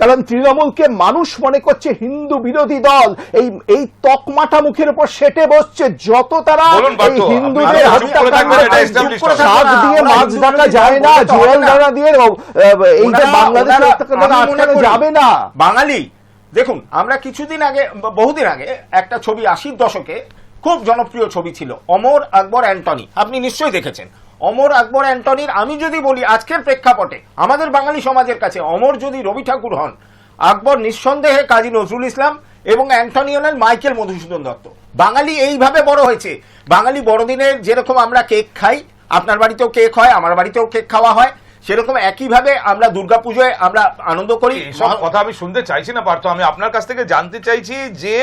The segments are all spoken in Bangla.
কারণ তৃণমূলকে মানুষ মনে করছে হিন্দু বিরোধী দল। এই তকমাটা মুখের উপর সেটে বসছে। যত তারা এই হিন্দুদের শাক দিয়ে মাছ ডাকা যায় না, জোয়াল ডাকা দিয়ে এই যে বাংলাদেশে আটকানো যাবে না। বাঙালি দেখুন, আমরা কিছুদিন আগে, বহুদিন আগে একটা ছবি 80-র দশকে খুব জনপ্রিয় ছবি ছিল, অমর আকবর অ্যান্টনি। আপনি নিশ্চয়ই দেখেছেন অমর আকবর অ্যান্টনির। আমি যদি বলি আজকের প্রেক্ষাপটে আমাদের বাঙালি সমাজের কাছে অমর যদি রবি ঠাকুর হন, আকবর নিঃসন্দেহে কাজী নজরুল ইসলাম এবং অ্যান্টনি হলেন মাইকেল মধুসূদন দত্ত। বাঙালি এইভাবে বড় হয়েছে। বাঙালি বড়দিনের যেরকম আমরা কেক খাই, আপনার বাড়িতেও কেক হয়, আমার বাড়িতেও কেক খাওয়া হয়, সেরকম একইভাবে আমরা দুর্গাপুজোয় আমরা আনন্দ করি। সব কথা আমি শুনতে চাইছি না পার্থ, আমি আপনার কাছ থেকে জানতে চাইছি যে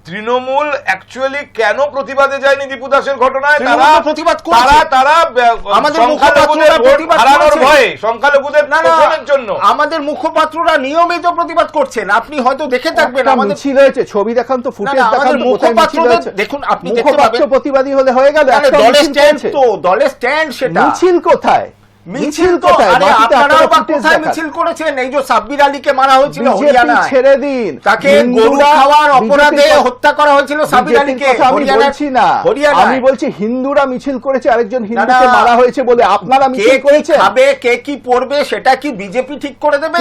তৃণমূল অ্যাকচুয়ালি কেন প্রতিবাদে যায়নি দীপু দাসের ঘটনায়। তারা প্রতিবাদ করছে, তারা আমাদের মুখপাত্ররা প্রতিবাদ হারানোর ভয়ে, সংখ্যালঘুদের শোষণের জন্য আমাদের মুখপাত্ররা নিয়মিত প্রতিবাদ করছেন। আপনি হয়তো দেখে থাকবেন আমাদের মিছিল হয়েছে, ছবি দেখান তো, ফুটেজ দেখান তো, মুখপাত্রদের দেখুন, আপনি দেখতে পাবেন। প্রতিবাদী হলে হয়ে গেল, দলের স্ট্যান্ড তো, দলের স্ট্যান্ড সেটা। মিছিল কোথায়? মিছিল কোথায়? আপনারাও বা কোথায় মিছিল করেছেন? এই যে সাব্বির আলীকে মারা হয়েছিল হরিয়ানায়, ছেড়ে দিন, তাকে গরু খাওয়ার অপরাধে হত্যা করা হয়েছিল সাব্বির আলীকে হরিয়ানায়। আমি বলছি হিন্দুরা মিছিল করেছে, আরেকজন হিন্দুকে মারা হয়েছে বলে আপনারা মিছিল করেছেন। খাবে, কে কি পড়বে সেটা কি বিজেপি ঠিক করে দেবে?